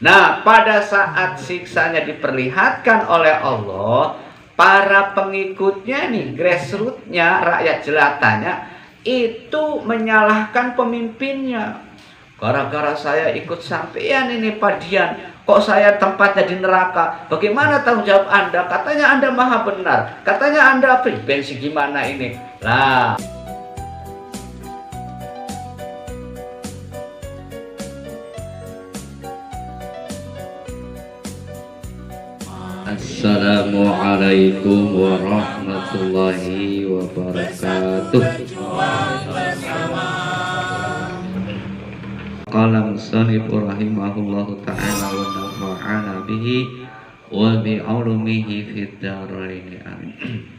Nah, pada saat siksanya diperlihatkan oleh Allah, para pengikutnya nih, grassrootsnya, rakyat jelatanya, itu menyalahkan pemimpinnya. Gara-gara saya ikut sampean ini Padian, kok saya tempatnya di neraka? Bagaimana tanggung jawab Anda? Katanya Anda maha benar, katanya Anda bensin gimana ini? Lah. Assalamualaikum warahmatullahi wabarakatuh. Qala musannif rahimahullahu ta'ala wa nafa'ana bihi wa bi 'ulumihi fid dharain. Amin.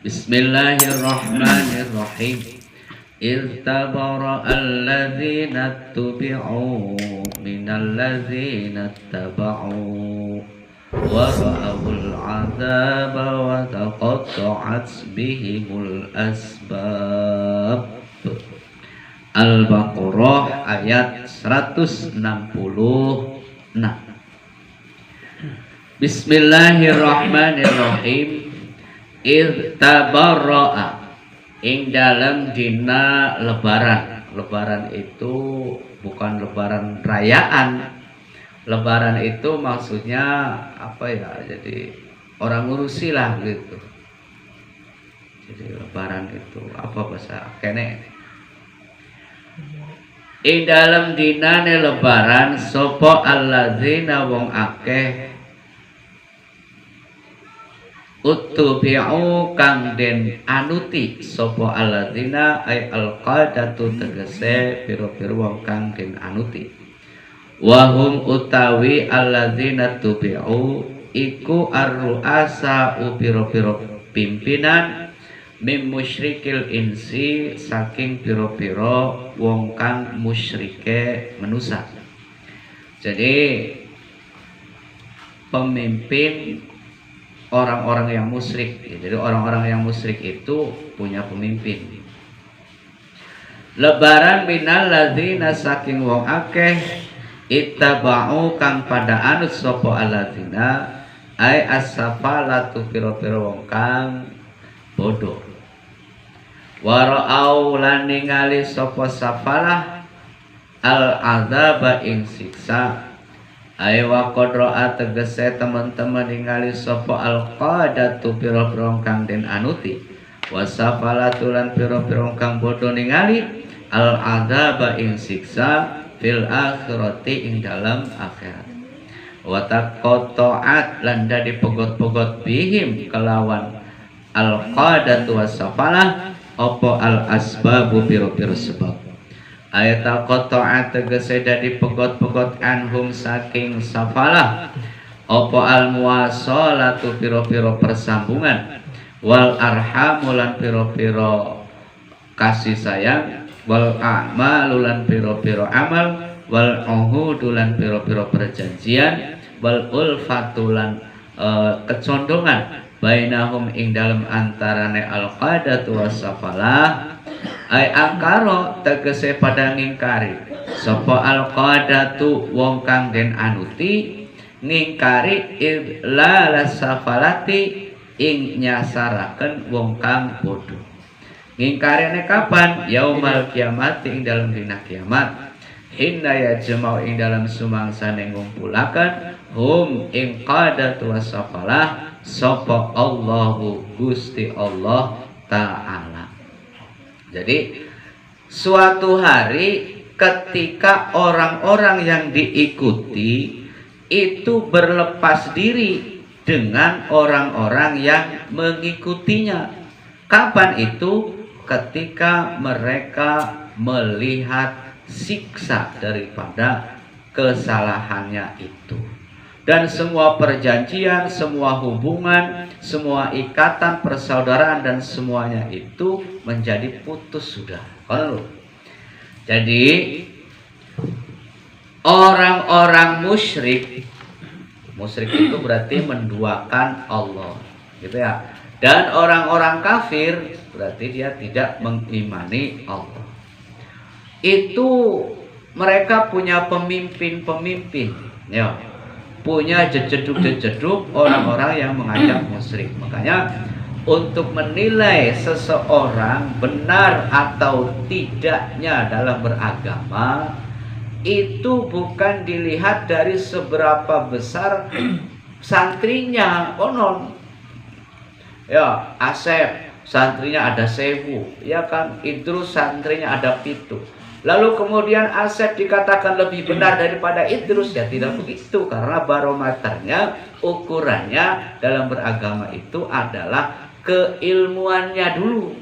Bismillahirrahmanirrahim. إذ تبرأ الذين اتبعوا من الذين اتبعوا ورأوا العذاب وتقطعت بهم الأسباب. Al-Baqarah ayat 166. Bismillahirrahmanirrahim. Idh tabarra'a, ing dalam dina lebaran. Lebaran itu bukan lebaran rayaan. Lebaran itu maksudnya apa ya? Jadi orang ngurusi lah gitu. Jadi lebaran itu apa bahasa kene? Ing dalam dinane lebaran sapa alladzina wong akeh utubi'u kang den anuti sapa alladzina ay alqadatu tegese pira-pira wong kang den anuti. Wahum utawi alladzina tubi'u iku ar-ru'asa pira-pira pimpinan mim musyrikil insi saking pira-pira wong kang musyrike manusa. Jadi pemimpin orang-orang yang musyrik. Jadi orang-orang yang musyrik itu punya pemimpin. Lebaran minal ladzina saking wong akeh ittaba'u kang pada anut sapa alladzina ai as-safalatu pira-pira wong kang bodoh. Wara'au lan ningali sapa safalah al-adzaba ing siksa. Aywa kodro'a tegese teman-teman ningali sopo al-qadatu piro-piro kang den anuti wasafalatu lan piro-piro kang bodoh ningali al-adzaba ing siksa fil akhirati ing dalam akhirat. Wataqoto'at lan dadi pegot-pegot bihim kelawan al-qadatu wasafalah opo al-asbabu piro-piro sebab. Ayat al-qata'at tegese dadi pegot-pegot anhum saking safalah opo al-muwasalatu piro-piro persambungan wal arhamu lan piro-piro kasih sayang wal a'malu lan piro-piro amal wal uhudu lan piro-piro perjanjian wal ulfatu lan kecondongan bainahum ing dalam antarane al-qadatu wasafalah. Ai angkaro tegese pada ngingkari sapa al-qadatu wong kang den anuti ngingkari illa lasafalati ing nyasaraken wong kang bodoh. Ngingkarine kapan? Yaumal kiamat ing dalam dina kiamat. Hinna yajma'u ing dalam sumangsane ngumpulaken hum ing qadatu wasafalah sapa Allahu Gusti Allah Ta'ala. Jadi suatu hari ketika orang-orang yang diikuti itu berlepas diri dengan orang-orang yang mengikutinya. Kapan itu? Ketika mereka melihat siksa daripada kesalahannya itu. Dan semua perjanjian, semua hubungan, semua ikatan persaudaraan dan semuanya itu menjadi putus sudah. Jadi orang-orang musyrik itu berarti menduakan Allah, gitu ya. Dan orang-orang kafir berarti dia tidak mengimani Allah. Itu mereka punya pemimpin-pemimpin, ya, punya jejeduk-jejeduk orang-orang yang mengajak musyrik. Makanya untuk menilai seseorang benar atau tidaknya dalam beragama itu bukan dilihat dari seberapa besar santrinya, konon. Ya, Asep santrinya ada 1000, ya kan? Idrus santrinya ada 7. Lalu kemudian Asep dikatakan lebih benar daripada Idrus, ya tidak begitu, karena barometernya, ukurannya dalam beragama itu adalah keilmuannya dulu.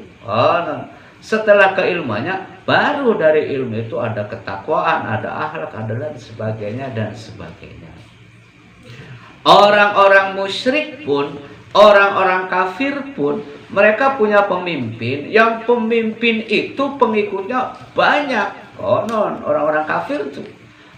Setelah keilmuannya, baru dari ilmu itu ada ketakwaan, ada akhlak, ada dan sebagainya dan sebagainya. Orang-orang musyrik pun, orang-orang kafir pun, mereka punya pemimpin, yang pemimpin itu pengikutnya banyak. Konon orang-orang kafir itu,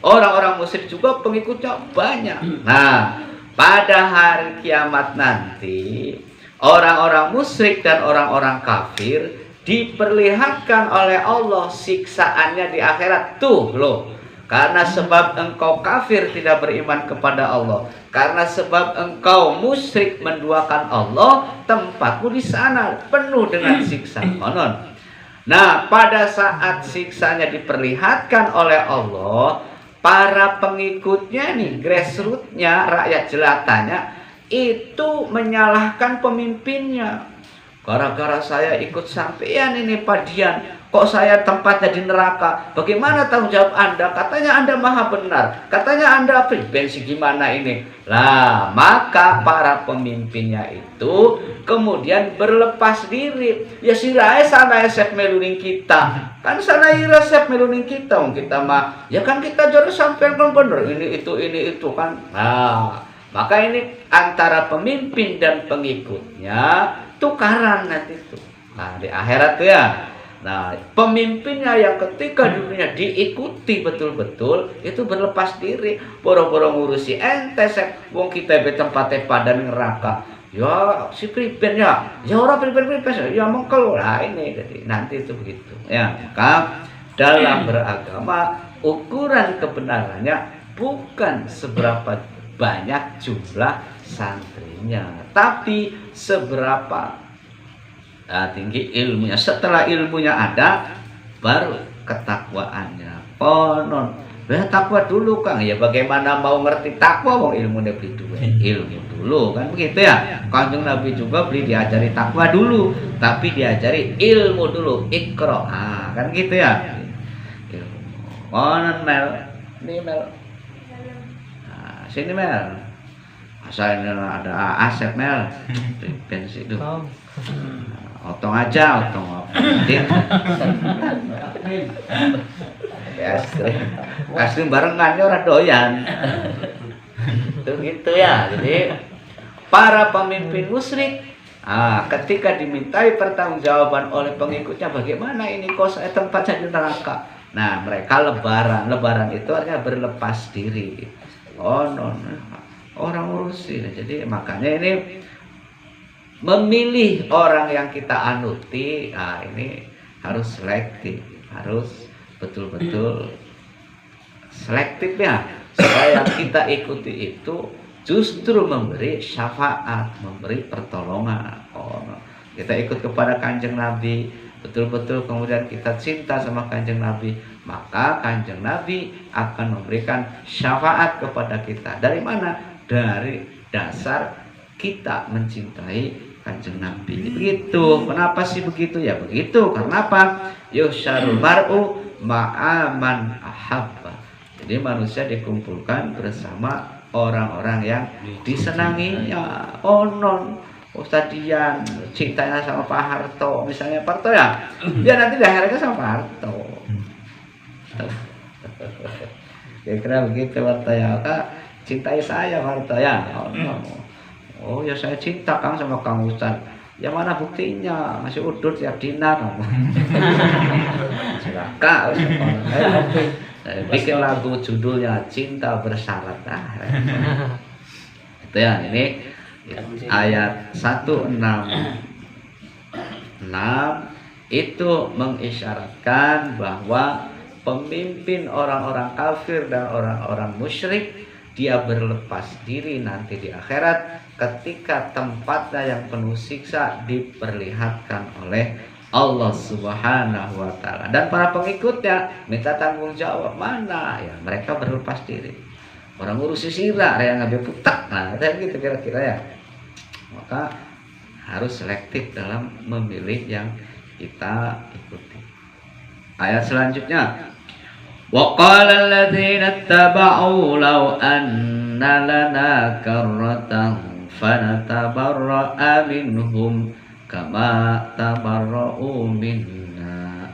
orang-orang musyrik juga pengikutnya banyak. Nah, pada hari kiamat nanti, orang-orang musyrik dan orang-orang kafir diperlihatkan oleh Allah siksaannya di akhirat. Tuh loh, karena sebab engkau kafir tidak beriman kepada Allah, karena sebab engkau musyrik menduakan Allah, tempatmu di sana penuh dengan siksa. Konon. Nah, pada saat siksanya diperlihatkan oleh Allah, para pengikutnya nih, grassrootsnya, rakyat jelatanya itu menyalahkan pemimpinnya. Gara-gara saya ikut sampean ini Padian, kok saya tempatnya di neraka? Bagaimana tanggung jawab Anda? Katanya Anda maha benar, katanya Anda pribensi gimana ini? Lah, maka para pemimpinnya itu kemudian berlepas diri. Ya sirai sana resep meluning kita, kan sana resep meluning kita, kita mah ya kan kita jadi sampean kan bener ini itu kan. Nah, maka ini antara pemimpin dan pengikutnya tukaran nanti itu. Nah, di akhirat tuh ya. Nah, pemimpinnya yang ketika dunia diikuti betul-betul itu berlepas diri, boro-boro ngurusi ente sep, wong kita be tempatnya pada neraka. Ya si priben ya orang priben ya mengkel lah ini. Jadi nanti itu begitu. Ya, maka dalam beragama ukuran kebenarannya bukan seberapa banyak jumlah santrinya, tapi seberapa tinggi ilmunya. Setelah ilmunya ada, baru ketakwaannya. Konon, takwa dulu Kang. Ya bagaimana mau ngerti takwa wong ilmunya beli dua. Ilmu dulu kan begitu ya. Kanjeng Nabi juga beli diajari takwa dulu, tapi diajari ilmu dulu. Iqra. Kan gitu ya. Konon Mel, ini Mel. Sini Mel, asal ini ada Asep Mel, bensin itu, otong aja, otong es krim barengan orang doyan, itu gitu ya. Jadi para pemimpin musyrik, ketika dimintai pertanggungjawaban oleh pengikutnya, bagaimana ini kok saya tempatnya di neraka? Nah, mereka lebaran itu artinya berlepas diri. Orang urusin. Jadi makanya ini memilih orang yang kita anuti, ini harus selektif, harus betul-betul selektif ya, supaya yang kita ikuti itu justru memberi syafaat, memberi pertolongan. Kita ikut kepada Kanjeng Nabi, betul-betul kemudian kita cinta sama Kanjeng Nabi, maka Kanjeng Nabi akan memberikan syafaat kepada kita. Dari mana? Dari dasar kita mencintai Kanjeng Nabi. Begitu. Kenapa sih begitu? Ya begitu. Karena apa? Yusyarul mar'u ma'aman ahabba. Jadi manusia dikumpulkan bersama orang-orang yang disenanginya. Ustadz Dian cintanya sama Pak Harto, misalnya Pak Harto ya, dia nanti akhirnya sama Pak Harto. Kira-kira begitu Harto ya, Kak cintai saya Pak Harto ya. Oh ya saya cinta Kang sama Kang Ustadz. Ya mana buktinya? Masih udut tiap dinar. Silakan. Bikin lagu judulnya Cinta Bersyarat. Itu ya, ini ayat 166 itu mengisyaratkan bahwa pemimpin orang-orang kafir dan orang-orang musyrik, dia berlepas diri nanti di akhirat ketika tempatnya yang penuh siksa diperlihatkan oleh Allah Subhanahu wa taala. Dan para pengikutnya minta tanggung jawab, mana ya mereka berlepas diri. Orang ngurusi sirah yang ngabe putak. Nah, kayak gitu kira-kira ya. Maka harus selektif dalam memilih yang kita ikuti. Ayat selanjutnya, wa qala alladziina ittaba'u law anna lanaa karratan fanatabarra'a minhum kama tabarra'u minna.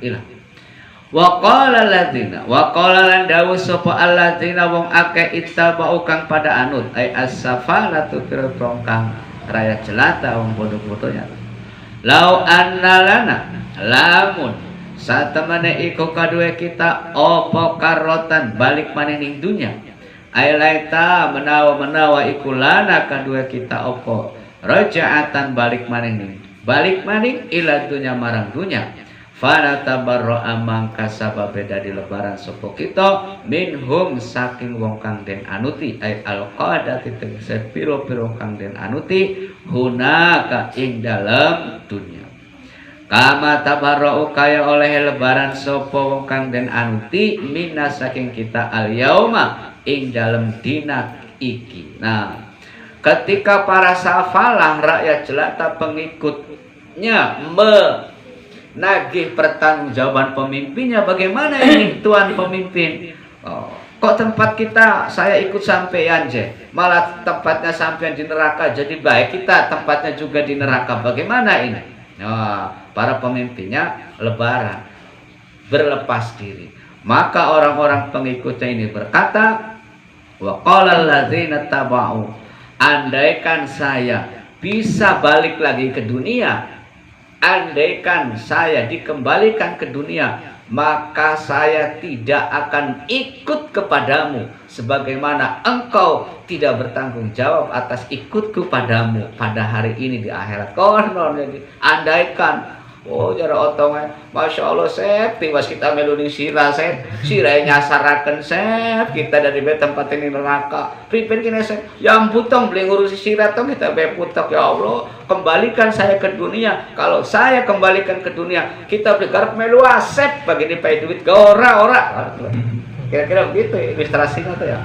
Wa qala alladziina, wa qala lan dawuh sapa alladziina wong akeh ittaba'u kang pada anut ai as-safalatu pira-pira kang rakyat jelata wong bodoh-bodohnya. Lau anna lana lamun satemene iku kadue kita apa karotan balik maneh ning dunya. Ailaita menawa iku lana kadue kita apa rajaatan balik maneh ila dunya marang dunya. Fala tabarra mangka sababe dadi lebaran sapa kita minhum saking wong kang den anuti ai alqadati tegese pira-pira kang den anuti hunaka ing dalem dunya. Kama tabarra'u kaya oleh lebaran sapa wong kang den anuti minas saking kita al yauma ing dalem dina iki. Nah, ketika para safalah rakyat jelata pengikutnya nagih pertanggungjawaban pemimpinnya, bagaimana ini tuan pemimpin? Kok tempat kita saya ikut sampean je, malah tempatnya sampean di neraka, jadi baik kita tempatnya juga di neraka, bagaimana ini? Para pemimpinnya lebaran, berlepas diri. Maka orang-orang pengikutnya ini berkata, wa qala alladziina taba'u, andaikan saya bisa balik lagi ke dunia, andaikan saya dikembalikan ke dunia, maka saya tidak akan ikut kepadamu sebagaimana engkau tidak bertanggung jawab atas ikutku padamu pada hari ini di akhirat. Konon jadi andaikan. Oh jara otongan, masya Allah sep, tiwas kita meluni sirah sep, sirah nyasarakan sep, kita dari tempat ini neraka. Pripen kini sep, yang putong beli ngurusi sirah tong kita beputak ya Allah, kembalikan saya ke dunia. Kalau saya kembalikan ke dunia, kita beli garap melu asep, bagi dipakai duit ke ora. Kira-kira begitu ilustrasinya tuh ya.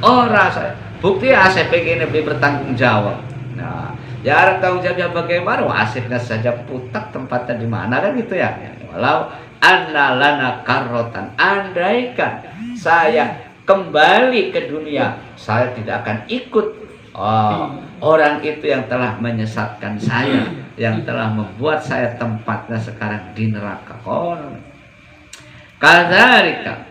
Ora saya, bukti asep begini beli bertanggung jawab. Nah. Ya tanggung jawabnya bagaimana? Asipnya saja putak tempatnya di mana kan gitu ya. Walau anna lana karrotan, andaikan saya kembali ke dunia, saya tidak akan ikut orang itu yang telah menyesatkan saya, yang telah membuat saya tempatnya sekarang di neraka. Kadzalika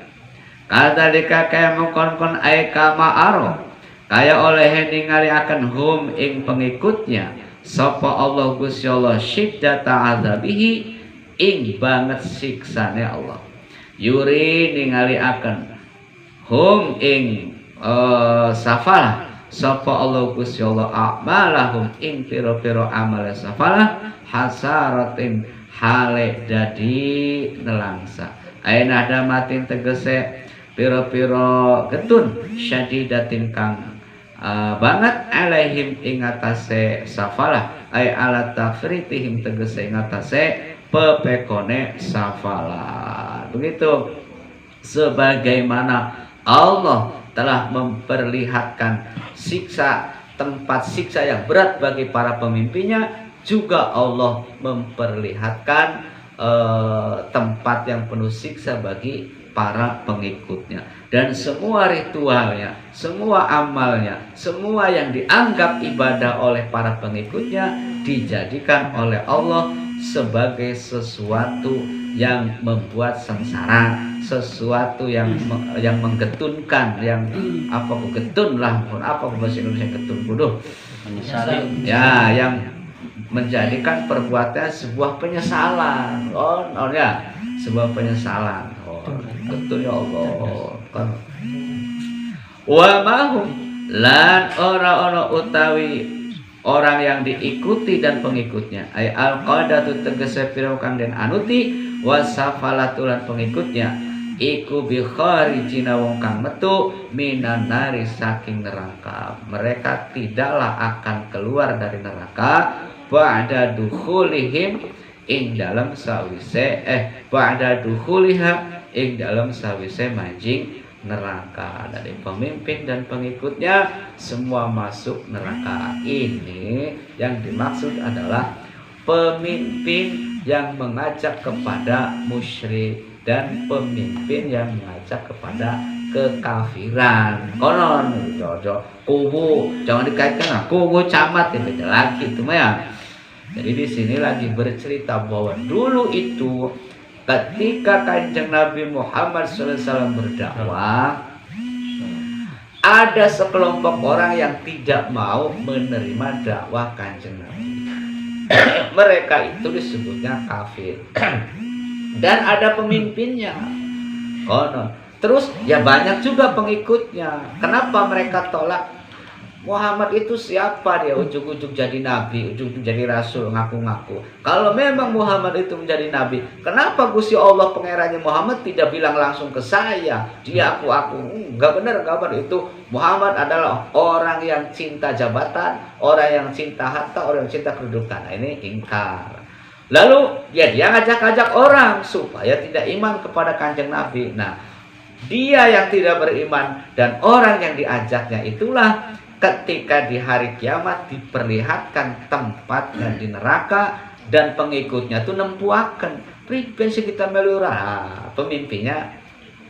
kaya mengkon-kon ay kama aro, kaya oleh ningali akan hum ing pengikutnya sapa Allah Gusti Allah syiddata azabihi ing banget siksane Allah. Yuri ningali akan hum ing safalah sapa Allah Gusti Allah a'malahum ing pira-pira amal safalah hasaratin hale dadi nelangsa. Aina damatin tegese pira-pira getun syadidatin kang banget alaihim ingatase safalah ay ala tafritihim tegese ingatase pepekone safalah. Begitu sebagaimana Allah telah memperlihatkan siksa, tempat siksa yang berat bagi para pemimpinnya, juga Allah memperlihatkan tempat yang penuh siksa bagi para pengikutnya. Dan semua ritualnya, semua amalnya, semua yang dianggap ibadah oleh para pengikutnya dijadikan oleh Allah sebagai sesuatu yang membuat sengsara, sesuatu yang menggetunkan, yang apa getun lah, apa bahasa Indonesia getun bodoh. Ya, yang menjadikan perbuatan sebuah penyesalan. Ya, sebuah penyesalan. Betul ya Allah. Wa mahum lan ora utawi orang yang diikuti dan pengikutnya ay al qadatu tegese pira kang den anuti wasafalatu lan pengikutnya iku bi kharijina wong kang metu minan nari saking neraka. Mereka tidaklah akan keluar dari neraka ba'da dukhulihim ing dalam sawise ba'da dukhuliha ing dalam sawise manjing neraka. Dari pemimpin dan pengikutnya semua masuk neraka. Ini yang dimaksud adalah pemimpin yang mengajak kepada musyrik dan pemimpin yang mengajak kepada kekafiran. Konon jojo kubu jangan dikaitkan kubu camat ya beda lagi itu ya. Jadi di sini lagi bercerita bahwa dulu itu ketika Kanjeng Nabi Muhammad SAW berdakwah, ada sekelompok orang yang tidak mau menerima dakwah Kanjeng Nabi. Mereka itu disebutnya kafir. Dan ada pemimpinnya. Konon. Terus ya banyak juga pengikutnya. Kenapa mereka tolak? Muhammad itu siapa dia? Ujung-ujung jadi nabi, ujung-ujung jadi rasul, ngaku-ngaku. Kalau memang Muhammad itu menjadi nabi, kenapa Gusti Allah pangerannya Muhammad tidak bilang langsung ke saya? Dia aku. Enggak benar. Itu Muhammad adalah orang yang cinta jabatan, orang yang cinta harta, orang yang cinta kedudukan. Nah, ini ingkar. Lalu ya dia ngajak-ngajak orang supaya tidak iman kepada Kanjeng Nabi. Nah, dia yang tidak beriman dan orang yang diajaknya itulah ketika di hari kiamat diperlihatkan tempatnya di neraka dan pengikutnya tuh nempuaken priben sing kita melurah, pemimpinnya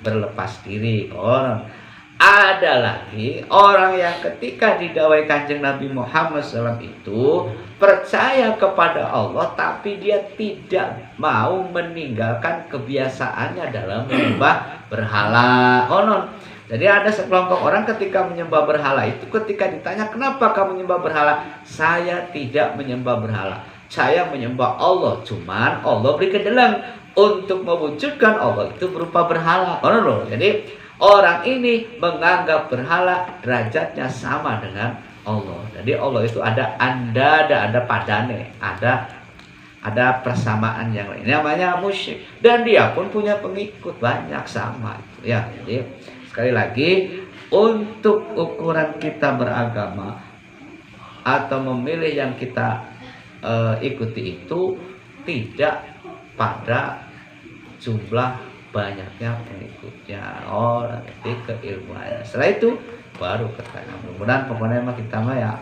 berlepas diri. Orang ada lagi orang yang ketika didawai Kanjeng Nabi Muhammad SAW itu percaya kepada Allah tapi dia tidak mau meninggalkan kebiasaannya dalam menyembah berhala. Konon. Jadi ada sekelompok orang ketika menyembah berhala itu ketika ditanya kenapa kamu menyembah berhala? Saya tidak menyembah berhala. Saya menyembah Allah. Cuman Allah beri kedelang untuk mewujudkan Allah itu berupa berhala. Loh. Jadi orang ini menganggap berhala derajatnya sama dengan Allah. Jadi Allah itu ada andada, ada padane, ada persamaan yang lain. Namanya musyrik. Dan dia pun punya pengikut banyak sama itu ya. Jadi sekali lagi, untuk ukuran kita beragama atau memilih yang kita ikuti itu tidak pada jumlah banyaknya pengikutnya. Nanti keilmuan. Setelah itu baru ketanya. Mudah-mudahan pokoknya mah kita mah ya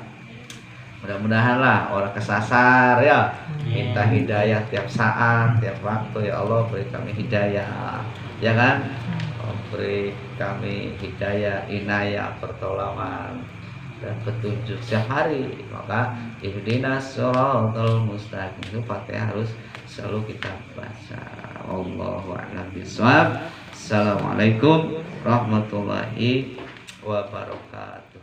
mudah-mudahan lah orang kesasar ya. Minta hidayah tiap saat, tiap waktu. Ya Allah beri kami hidayah. Ya kan? Beri kami hidayah, inayah, pertolongan dan petunjuk setiap hari. Maka ihdinas shiratal mustaqim itu Fatihah harus selalu kita baca. Allahu a'lam bishawab. Assalamualaikum warahmatullahi wabarakatuh.